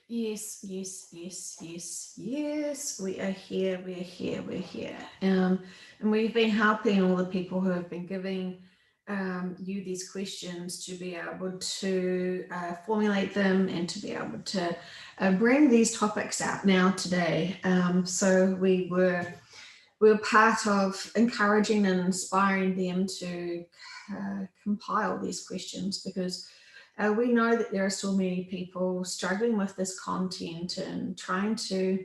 Yes, yes, yes, yes, yes. We are here, we're here, we're here. And we've been helping all the people who have been giving you these questions to be able to formulate them and to be able to bring these topics out now today. So we were part of encouraging and inspiring them to compile these questions because we know that there are so many people struggling with this content and trying to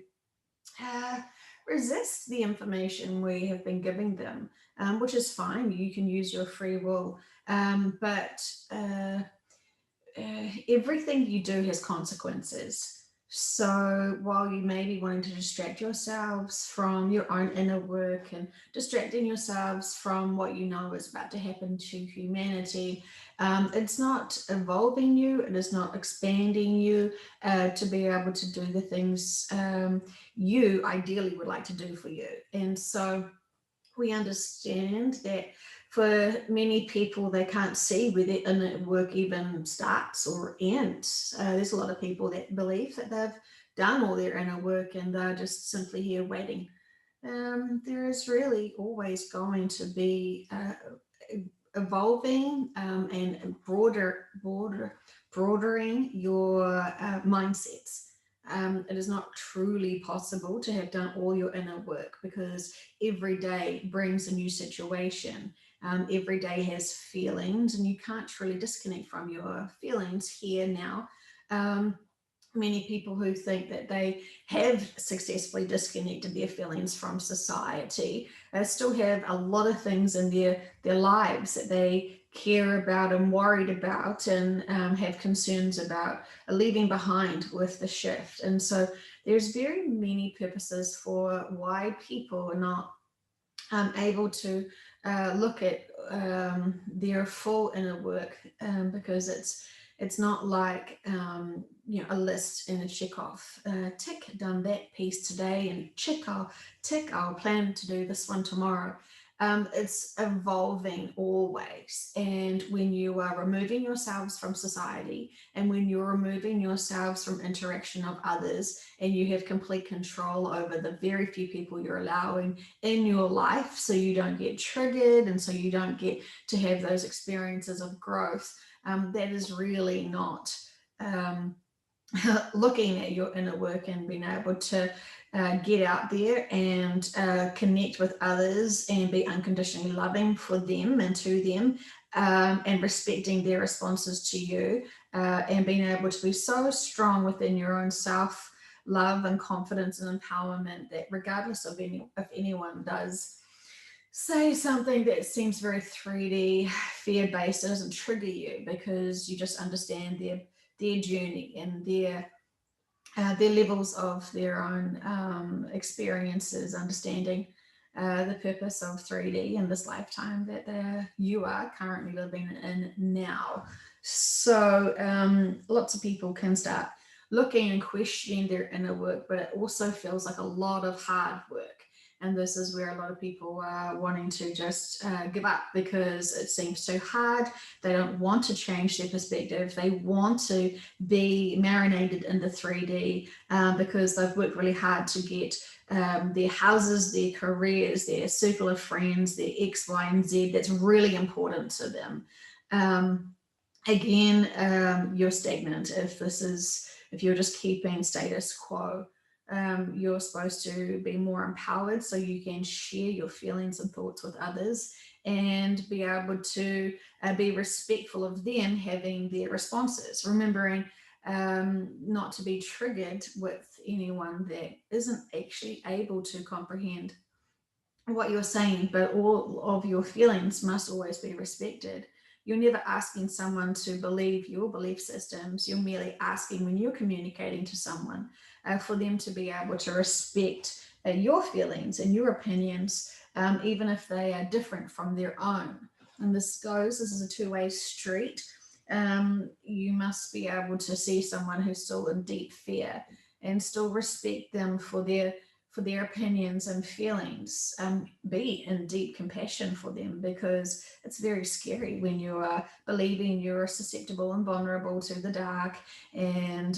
uh, resist the information we have been giving them, which is fine. You can use your free will, but everything you do has consequences. So while you may be wanting to distract yourselves from your own inner work and distracting yourselves from what you know is about to happen to humanity, it's not evolving you, it is not expanding you to be able to do the things you ideally would like to do for you. And so we understand that for many people, they can't see where their inner work even starts or ends. There's a lot of people that believe that they've done all their inner work and they're just simply here waiting. There is really always going to be evolving and broadening your mindsets. It is not truly possible to have done all your inner work because every day brings a new situation. Every day has feelings, and you can't truly disconnect from your feelings here now. Um, Many people who think that they have successfully disconnected their feelings from society still have a lot of things in their lives that they care about and worried about and have concerns about leaving behind with the shift. And so there's very many purposes for why people are not able to look at their full inner work because it's not like a list and a check off. Tick, done that piece today, and I'll plan to do this one tomorrow. It's evolving always, and when you are removing yourselves from society, and when you're removing yourselves from interaction of others, and you have complete control over the very few people you're allowing in your life so you don't get triggered and so you don't get to have those experiences of growth, that is really not um, looking at your inner work and being able to get out there and connect with others and be unconditionally loving for them and to them, and respecting their responses to you, and being able to be so strong within your own self love and confidence and empowerment that regardless of if anyone does say something that seems very 3D fear based, it doesn't trigger you because you just understand their journey and their levels of their own experiences, understanding the purpose of 3D in this lifetime that you are currently living in now. So lots of people can start looking and questioning their inner work, but it also feels like a lot of hard work. And this is where a lot of people are wanting to just give up because it seems too hard. They don't want to change their perspective. They want to be marinated in the 3D because they've worked really hard to get their houses, their careers, their circle of friends, their X, Y, and Z. That's really important to them. Um, Again, you're stagnant if you're just keeping status quo. You're supposed to be more empowered so you can share your feelings and thoughts with others and be able to be respectful of them having their responses, remembering not to be triggered with anyone that isn't actually able to comprehend what you're saying, but all of your feelings must always be respected. You're never asking someone to believe your belief systems. You're merely asking when you're communicating to someone for them to be able to respect your feelings and your opinions, even if they are different from their own. And this is a two-way street. You must be able to see someone who's still in deep fear and still respect them for their for their opinions and feelings. Be in deep compassion for them, because it's very scary when you are believing you're susceptible and vulnerable to the dark. And,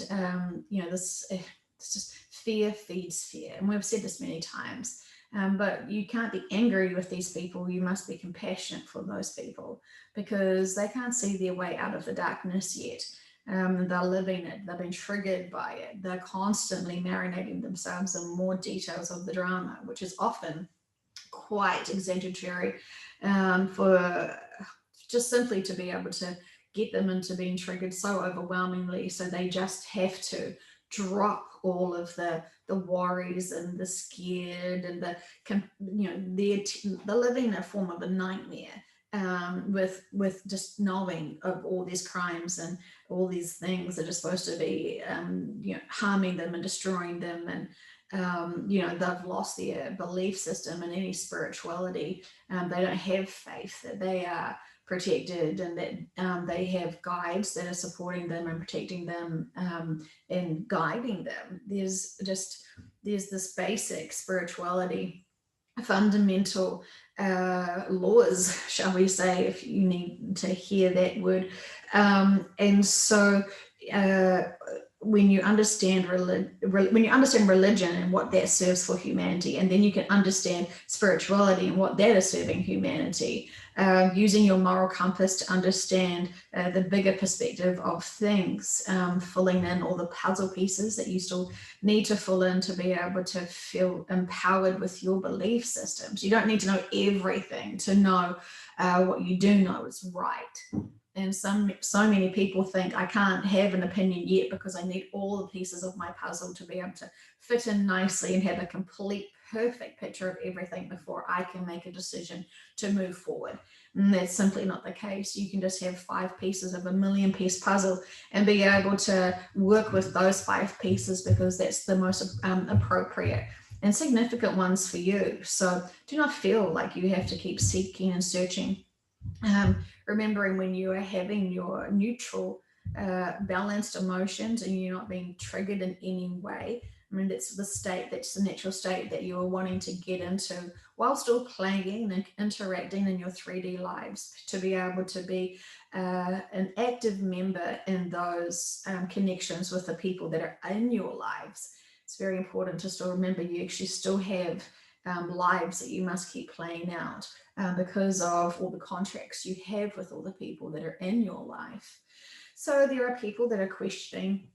this, it's just fear feeds fear. And we've said this many times. But you can't be angry with these people. You must be compassionate for those people, because they can't see their way out of the darkness yet. They're living it, they've been triggered by it, they're constantly marinating themselves in more details of the drama, which is often quite exaggeratory, for just simply to be able to get them into being triggered so overwhelmingly. So they just have to drop all of the worries and the scared and they're living in a form of a nightmare, with just knowing of all these crimes and all these things that are supposed to be harming them and destroying them. And they've lost their belief system in any spirituality. They don't have faith that they are protected, and that they have guides that are supporting them and protecting them, and guiding them. There's this basic spirituality, fundamental laws, shall we say, if you need to hear that word. And so when you understand religion and what that serves for humanity, and then you can understand spirituality and what that is serving humanity, using your moral compass to understand the bigger perspective of things, filling in all the puzzle pieces that you still need to fill in to be able to feel empowered with your belief systems. You don't need to know everything to know what you do know is right. And so many people think, I can't have an opinion yet because I need all the pieces of my puzzle to be able to fit in nicely and have a complete, perfect picture of everything before I can make a decision to move forward. And that's simply not the case. You can just have 5 pieces of a 1,000,000-piece puzzle and be able to work with those 5 pieces, because that's the most appropriate and significant ones for you. So do not feel like you have to keep seeking and searching. Remembering when you are having your neutral, balanced emotions and you're not being triggered in any way. I mean, that's the natural state that you're wanting to get into while still playing and interacting in your 3D lives, to be able to be an active member in those connections with the people that are in your lives. It's very important to still remember you actually still have lives that you must keep playing out, because of all the contracts you have with all the people that are in your life. So there are people that are questioning,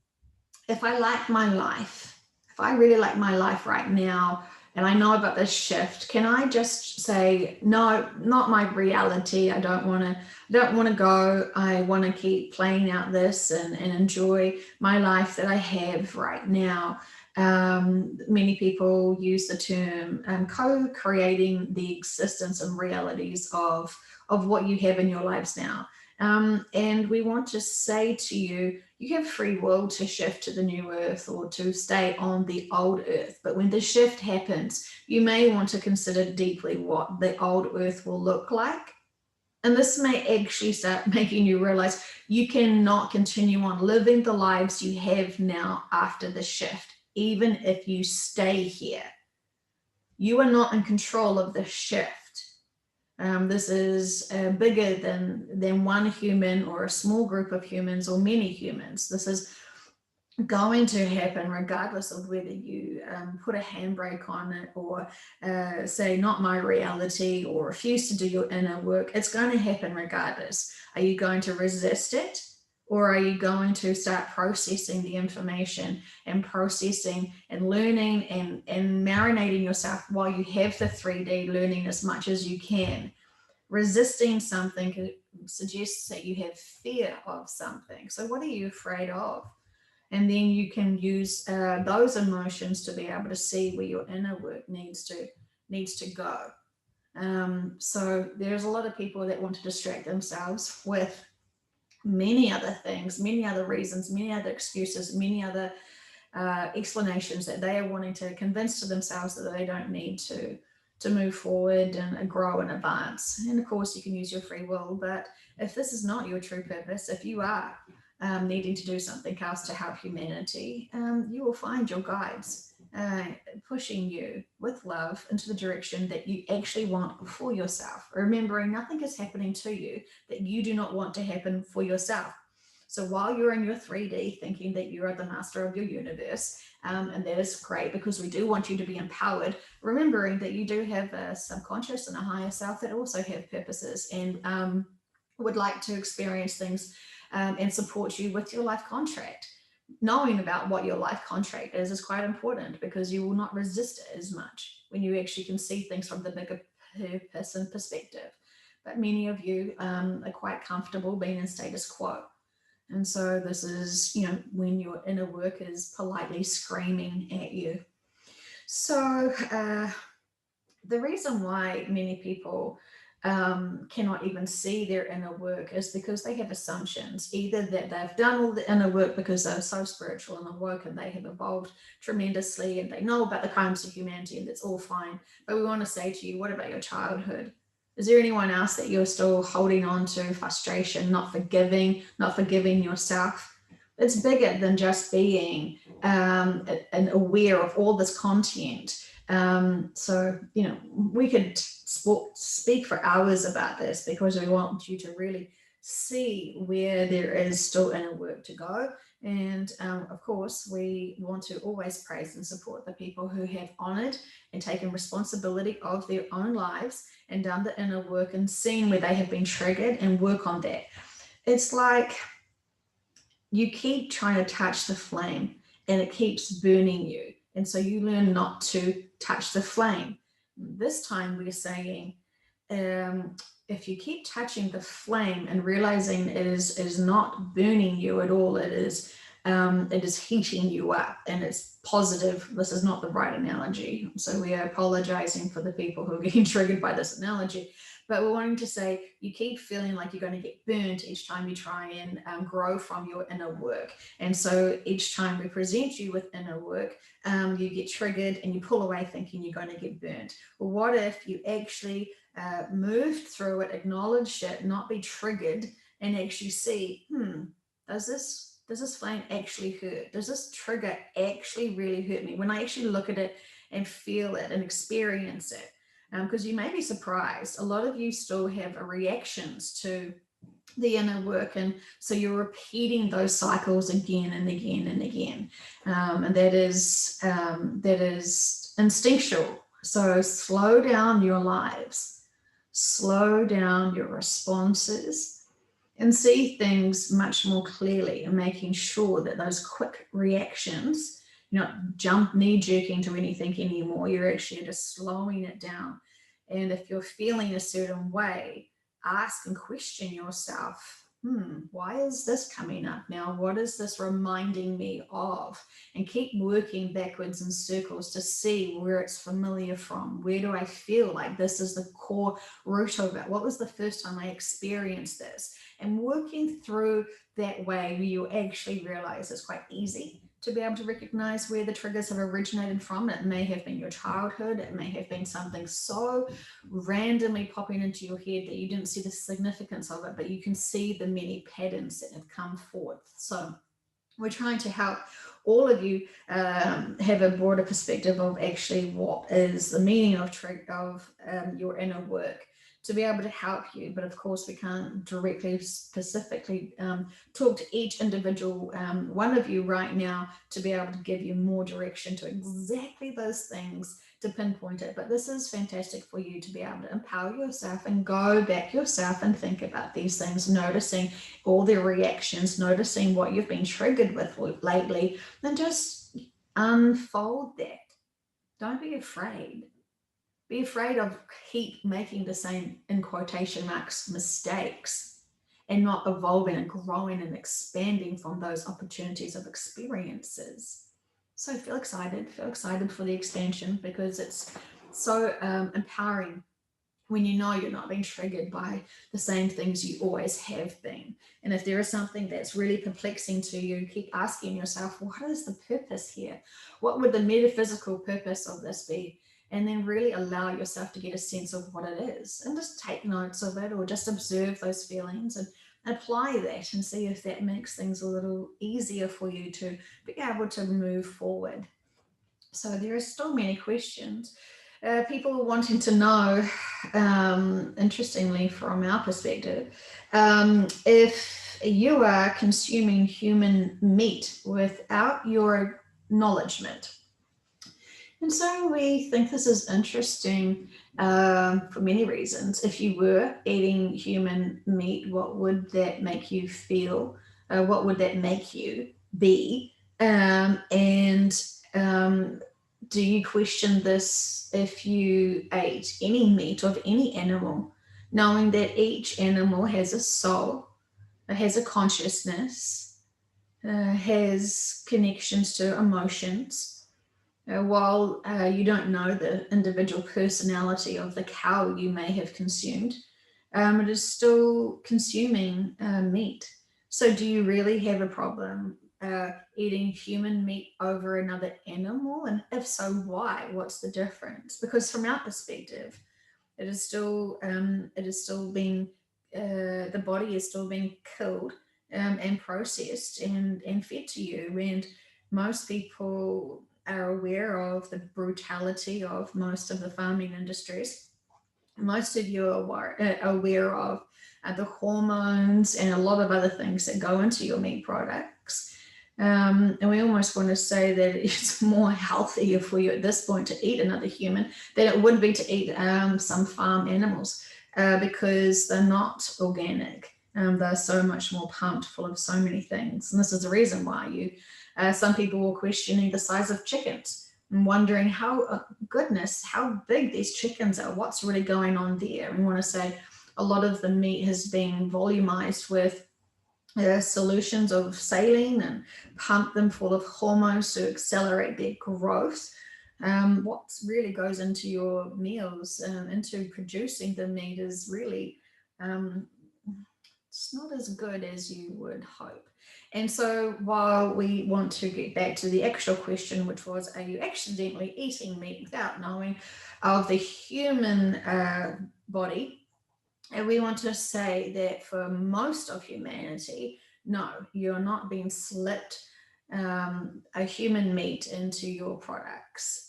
if I like my life, if I really like my life right now, and I know about this shift, can I just say, no, not my reality. I don't want to go. I want to keep playing out this and enjoy my life that I have right now. Many people use the term co-creating the existence and realities of what you have in your lives now. And we want to say to you, you have free will to shift to the new earth or to stay on the old earth. But when the shift happens, you may want to consider deeply what the old earth will look like. And this may actually start making you realize you cannot continue on living the lives you have now after the shift, even if you stay here. You are not in control of the shift. This is bigger than one human or a small group of humans or many humans. This is going to happen regardless of whether you put a handbrake on it or say not my reality or refuse to do your inner work. It's going to happen regardless. Are you going to resist it, or are you going to start processing the information and processing and learning and marinating yourself while you have the 3D, learning as much as you can? Resisting something suggests that you have fear of something. So what are you afraid of? And then you can use those emotions to be able to see where your inner work needs to go. So there's a lot of people that want to distract themselves with many other things, many other reasons, many other excuses, many other explanations that they are wanting to convince to themselves that they don't need to move forward and grow and advance. And of course, you can use your free will, but if this is not your true purpose, if you are needing to do something else to help humanity, you will find your guides. uh, pushing you with love into the direction that you actually want for yourself. Remembering nothing is happening to you that you do not want to happen for yourself. So while you're in your 3D thinking that you are the master of your universe, and that is great because we do want you to be empowered, remembering that you do have a subconscious and a higher self that also have purposes and would like to experience things and support you with your life contract. Knowing about what your life contract is quite important because you will not resist it as much when you actually can see things from the bigger person perspective. But many of you are quite comfortable being in status quo. And so this is, when your inner work is politely screaming at you. So the reason why many people cannot even see their inner work is because they have assumptions, either that they've done all the inner work because they're so spiritual and awoke and they have evolved tremendously and they know about the crimes of humanity and that's all fine. But we want to say to you, what about your childhood? Is there anyone else that you're still holding on to, frustration, not forgiving yourself? It's bigger than just being and aware of all this content. So, we could speak for hours about this because we want you to really see where there is still inner work to go. And of course, we want to always praise and support the people who have honored and taken responsibility of their own lives and done the inner work and seen where they have been triggered and work on that. It's like you keep trying to touch the flame and it keeps burning you. And so you learn not to touch the flame. This time we're saying, if you keep touching the flame and realizing it is not burning you at all, it is heating you up and it's positive. This is not the right analogy. So we are apologizing for the people who are getting triggered by this analogy. But we're wanting to say you keep feeling like you're going to get burnt each time you try and grow from your inner work. And so each time we present you with inner work, you get triggered and you pull away thinking you're going to get burnt. Well, what if you actually moved through it, acknowledge it, not be triggered, and actually see, does this flame actually hurt? Does this trigger actually really hurt me? When I actually look at it and feel it and experience it, because you may be surprised, a lot of you still have reactions to the inner work, and so you're repeating those cycles again and again and again, and that is instinctual. So slow down your lives, slow down your responses, and see things much more clearly, and making sure that those quick reactions, you're not knee jerking to anything anymore. You're actually just slowing it down. And if you're feeling a certain way, ask and question yourself, why is this coming up now? What is this reminding me of? And keep working backwards in circles to see where it's familiar from. Where do I feel like this is the core root of it? What was the first time I experienced this? And working through that way where you actually realize it's quite easy to be able to recognize where the triggers have originated from. It may have been your childhood. It may have been something so randomly popping into your head that you didn't see the significance of it, but you can see the many patterns that have come forth. So we're trying to help all of you have a broader perspective of actually what is the meaning of your inner work, to be able to help you. But of course, we can't directly, specifically talk to each individual one of you right now to be able to give you more direction to exactly those things to pinpoint it. But this is fantastic for you to be able to empower yourself and go back yourself and think about these things, noticing all their reactions, noticing what you've been triggered with lately, and just unfold that. Don't be afraid. Be afraid of keep making the same, in quotation marks, mistakes and not evolving and growing and expanding from those opportunities of experiences. So feel excited for the expansion, because it's so empowering when you know you're not being triggered by the same things you always have been. And if there is something that's really perplexing to you, keep asking yourself, what is the purpose here? What would the metaphysical purpose of this be? And then really allow yourself to get a sense of what it is, and just take notes of it, or just observe those feelings and apply that and see if that makes things a little easier for you to be able to move forward. So there are still many questions. People are wanting to know, interestingly, from our perspective, if you are consuming human meat without your acknowledgement. And so we think this is interesting for many reasons. If you were eating human meat, what would that make you feel? What would that make you be? And do you question this if you ate any meat of any animal, knowing that each animal has a soul, has a consciousness, has connections to emotions? While you don't know the individual personality of the cow you may have consumed, it is still consuming meat. So, do you really have a problem eating human meat over another animal? And if so, why? What's the difference? Because from our perspective, it is still being the body is still being killed and processed and fed to you. And most people are aware of the brutality of most of the farming industries. Most of you are aware of the hormones and a lot of other things that go into your meat products. And we almost want to say that it's more healthier for you at this point to eat another human than it would be to eat some farm animals because they're not organic. They're so much more pumped full of so many things. And this is the reason why some people were questioning the size of chickens and wondering goodness, how big these chickens are, what's really going on there. And we want to say a lot of the meat has been volumized with solutions of saline and pump them full of hormones to accelerate their growth. What really goes into your meals, into producing the meat, is really um, it's not as good as you would hope. And so, while we want to get back to the actual question, which was, are you accidentally eating meat without knowing of the human body? And we want to say that for most of humanity, no, you're not being slipped a human meat into your products.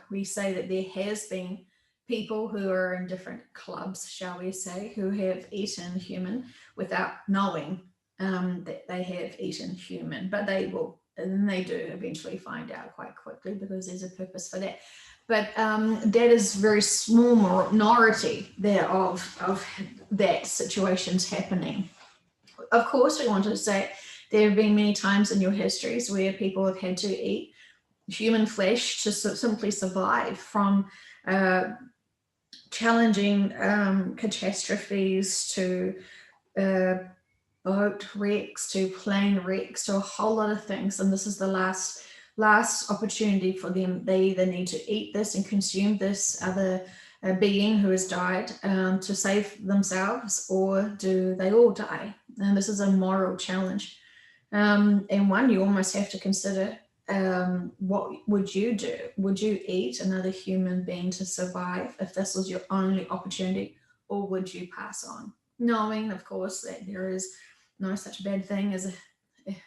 We say that there has been people who are in different clubs, shall we say, who have eaten human without knowing that they have eaten human, but they will, and they do eventually find out quite quickly because there's a purpose for that. But that is very small minority there of that situations happening. Of course, we want to say there have been many times in your histories where people have had to eat human flesh to simply survive from uh, challenging catastrophes to uh, boat wrecks to plane wrecks to a whole lot of things. And this is the last opportunity for them. They either need to eat this and consume this other being who has died to save themselves, or do they all die? And this is a moral challenge. And one, you almost have to consider, what would you do? Would you eat another human being to survive if this was your only opportunity, or would you pass on? Knowing, of course, that there is no such bad thing as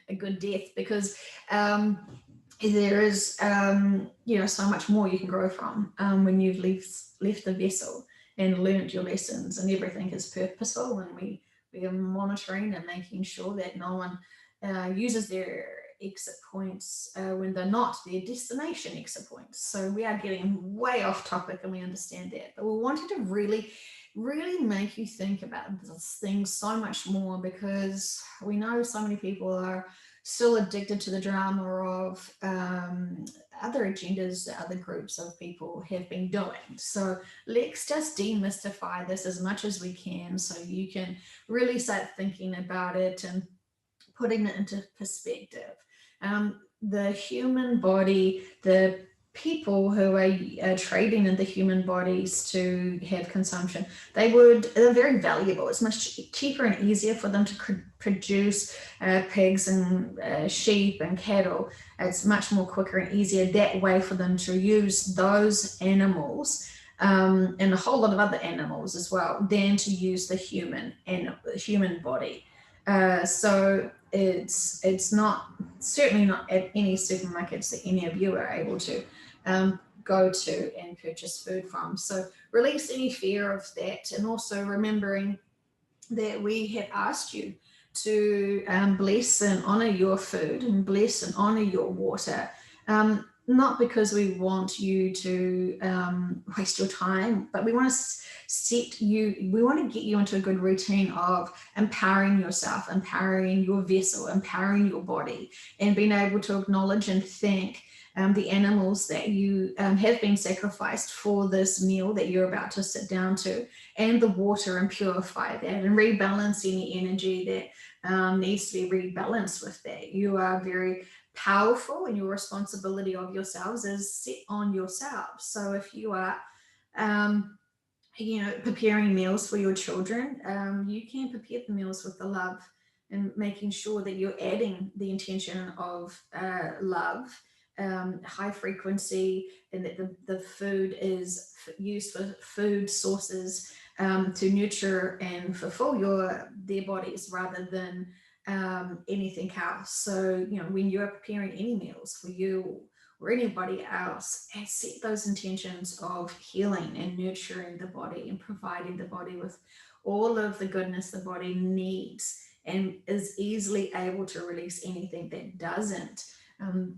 a good death, because there is so much more you can grow from when you've left the vessel and learned your lessons, and everything is purposeful, and we are monitoring and making sure that no one uses their exit points when they're not their destination exit points. So we are getting way off topic, and we understand that, but we wanted to really make you think about this thing so much more, because we know so many people are still addicted to the drama of other agendas that other groups of people have been doing. So let's just demystify this as much as we can, so you can really start thinking about it and putting it into perspective. The human body, the people who are trading in the human bodies to have consumption, they're very valuable. It's much cheaper and easier for them to produce pigs and sheep and cattle. It's much more quicker and easier that way for them to use those animals and a whole lot of other animals as well, than to use the human body. So it's not, certainly not at any supermarkets that any of you are able to go to and purchase food from. So release any fear of that, and also remembering that we have asked you to bless and honor your food and bless and honor your water. Not because we want you to waste your time, but we want to we want to get you into a good routine of empowering yourself, empowering your vessel, empowering your body, and being able to acknowledge and thank the animals that you have been sacrificed for this meal that you're about to sit down to, and the water, and purify that and rebalance any energy that needs to be rebalanced with that. You are very powerful, and your responsibility of yourselves is set on yourselves. So if you are preparing meals for your children, you can prepare the meals with the love, and making sure that you're adding the intention of love, high frequency, and that the food is used for food sources to nurture and fulfill their bodies rather than anything else. So, when you're preparing any meals for you or anybody else, and set those intentions of healing and nurturing the body and providing the body with all of the goodness the body needs, and is easily able to release anything that doesn't,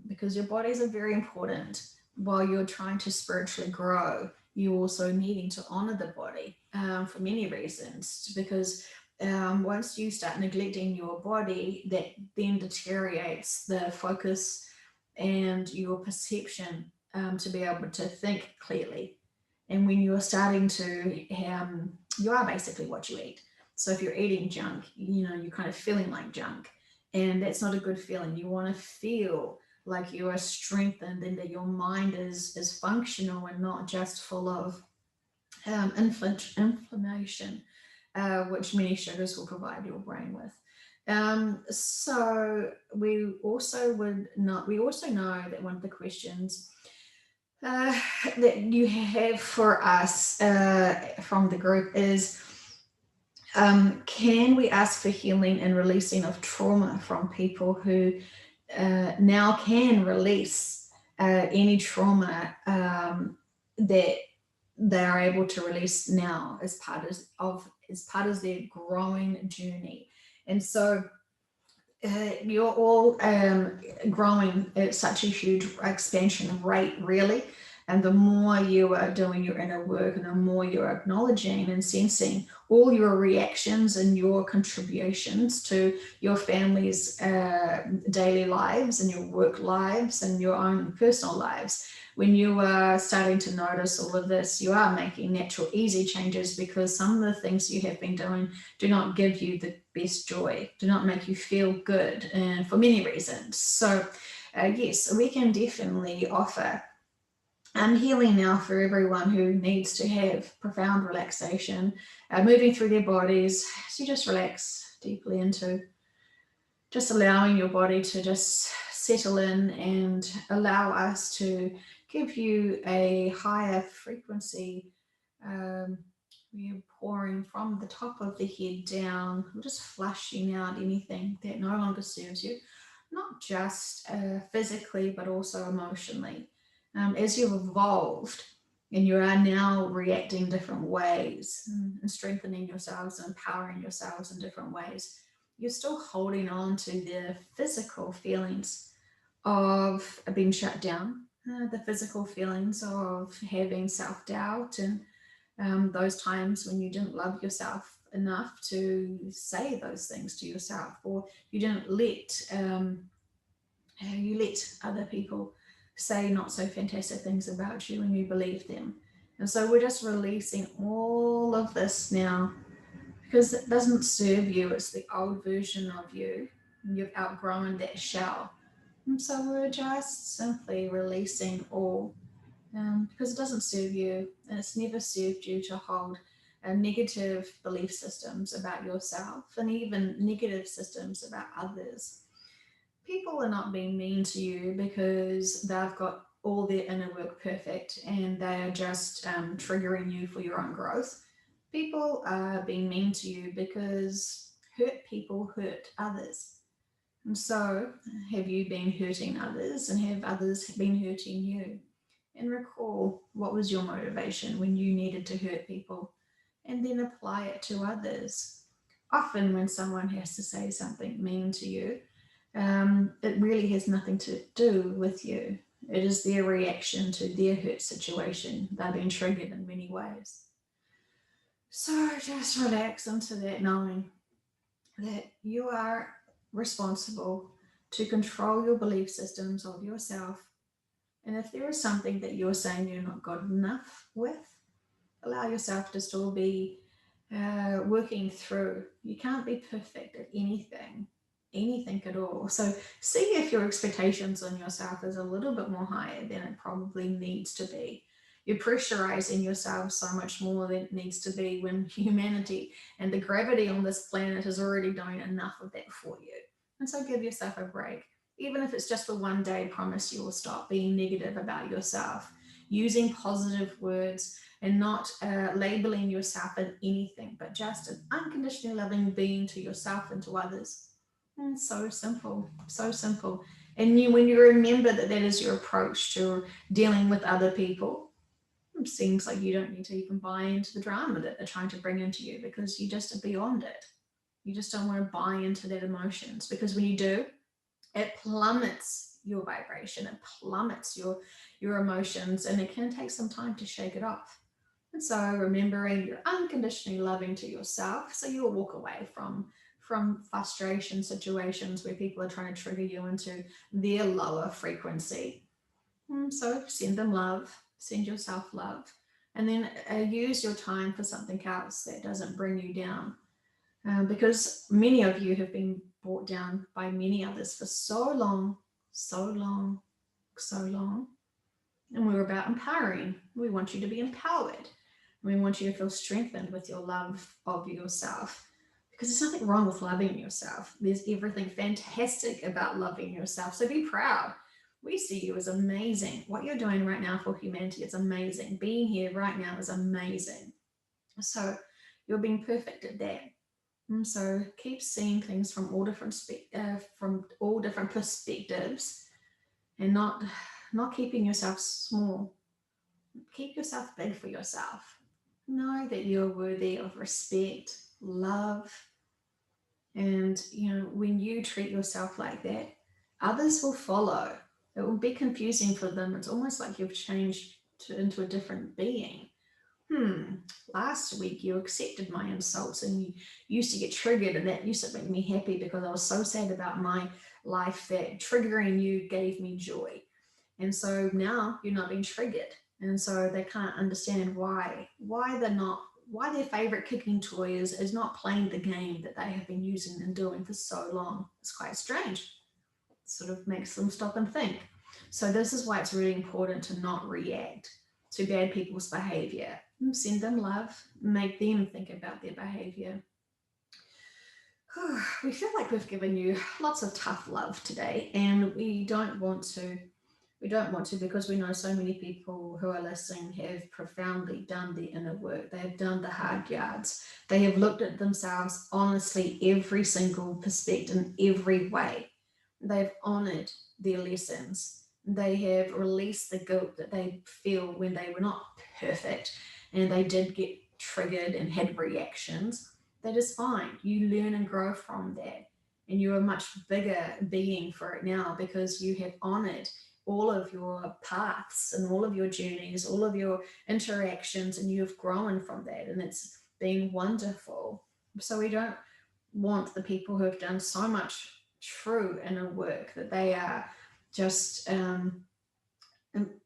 because your bodies are very important. While you're trying to spiritually grow, you also needing to honor the body for many reasons, because once you start neglecting your body, that then deteriorates the focus and your perception to be able to think clearly. And when you're starting to, you are basically what you eat. So if you're eating junk, you're kind of feeling like junk. And that's not a good feeling. You want to feel like you are strengthened, and that your mind is functional and not just full of inflammation, which many sugars will provide your brain with. So we also know that one of the questions that you have for us from the group is, can we ask for healing and releasing of trauma from people who now can release any trauma that they are able to release now as part of their growing journey. And so you're all growing at such a huge expansion rate, really. And the more you are doing your inner work, and the more you're acknowledging and sensing all your reactions and your contributions to your family's daily lives and your work lives and your own personal lives, when you are starting to notice all of this, you are making natural, easy changes, because some of the things you have been doing do not give you the best joy, do not make you feel good, and for many reasons. So, yes, we can definitely offer healing now for everyone who needs to have profound relaxation, moving through their bodies. So you just relax deeply into just allowing your body to just settle in, and allow us to give you a higher frequency. We're pouring from the top of the head down. We're just flushing out anything that no longer serves you, not just physically, but also emotionally. As you've evolved and you are now reacting different ways, and strengthening yourselves and empowering yourselves in different ways, you're still holding on to the physical feelings of being shut down, the physical feelings of having self doubt, and those times when you didn't love yourself enough to say those things to yourself, or you didn't you let other people say not so fantastic things about you and you believe them. And so we're just releasing all of this now, because it doesn't serve you. It's the old version of you. You've outgrown that shell. And so we're just simply releasing all, because it doesn't serve you, and it's never served you to hold negative belief systems about yourself, and even negative systems about others. People are not being mean to you because they've got all their inner work perfect, and they are just triggering you for your own growth. People are being mean to you because hurt people hurt others. And so, have you been hurting others, and have others been hurting you? And recall, what was your motivation when you needed to hurt people, and then apply it to others. Often, when someone has to say something mean to you, it really has nothing to do with you. It is their reaction to their hurt situation. They've been triggered in many ways. So just relax into that, knowing that you are responsible to control your belief systems of yourself. And if there is something that you're saying you're not good enough with, allow yourself to still be working through. You can't be perfect at anything at all. So see if your expectations on yourself is a little bit more higher than it probably needs to be. You're pressurizing yourself so much more than it needs to be, when humanity and the gravity on this planet is already doing enough of that for you. And so give yourself a break. Even if it's just for one day, promise you will stop being negative about yourself, using positive words, and not labeling yourself as anything, but just an unconditionally loving being to yourself and to others. And so simple, so simple. And when you remember that that is your approach to dealing with other people, it seems like you don't need to even buy into the drama that they're trying to bring into you, because you just are beyond it. You just don't want to buy into that emotions, because when you do, it plummets your vibration, it plummets your emotions, and it can take some time to shake it off. And so remembering you're unconditionally loving to yourself, so you'll walk away from frustration situations where people are trying to trigger you into their lower frequency. So send them love, send yourself love, and then use your time for something else that doesn't bring you down. Because many of you have been brought down by many others for so long, so long, so long. And we're about empowering. We want you to be empowered. We want you to feel strengthened with your love of yourself. Because there's nothing wrong with loving yourself. There's everything fantastic about loving yourself. So be proud. We see you as amazing. What you're doing right now for humanity is amazing. Being here right now is amazing. So you're being perfect at that. And so keep seeing things from all different perspectives, and not keeping yourself small. Keep yourself big for yourself. Know that you're worthy of respect, love, and when you treat yourself like that, others will follow. It will be confusing for them. It's almost like you've changed into a different being. Last week you accepted my insults, and you used to get triggered, and that used to make me happy because I was so sad about my life that triggering you gave me joy. And so now you're not being triggered, and so they can't understand why they're not, why their favorite cooking toy is not playing the game that they have been using and doing for so long. It's quite strange. It sort of makes them stop and think. So this is why it's really important to not react to bad people's behavior. Send them love, make them think about their behavior. We feel like we've given you lots of tough love today, and we don't want to. We don't want to, because we know so many people who are listening have profoundly done the inner work. They have done the hard yards. They have looked at themselves honestly, every single perspective, in every way. They've honored their lessons. They have released the guilt that they feel when they were not perfect and they did get triggered and had reactions. That is fine. You learn and grow from that. And you're a much bigger being for it now, because you have honored all of your paths and all of your journeys, all of your interactions, and you've grown from that, and it's been wonderful. So we don't want the people who have done so much true inner work, that they are just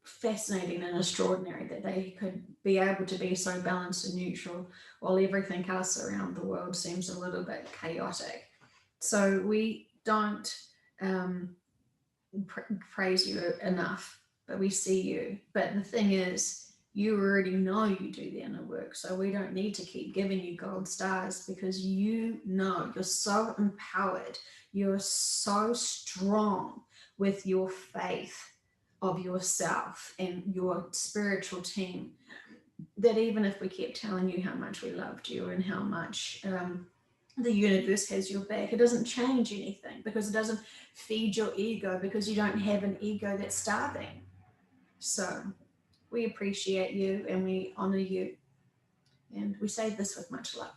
fascinating and extraordinary, that they could be able to be so balanced and neutral while everything else around the world seems a little bit chaotic. So we don't praise you enough, but we see you. But the thing is, you already know you do the inner work, so we don't need to keep giving you gold stars, because you know you're so empowered, you're so strong with your faith of yourself and your spiritual team, that even if we kept telling you how much we loved you and how much The universe has your back. It doesn't change anything because it doesn't feed your ego, because you don't have an ego that's starving. So we appreciate you and we honor you, and we say this with much love.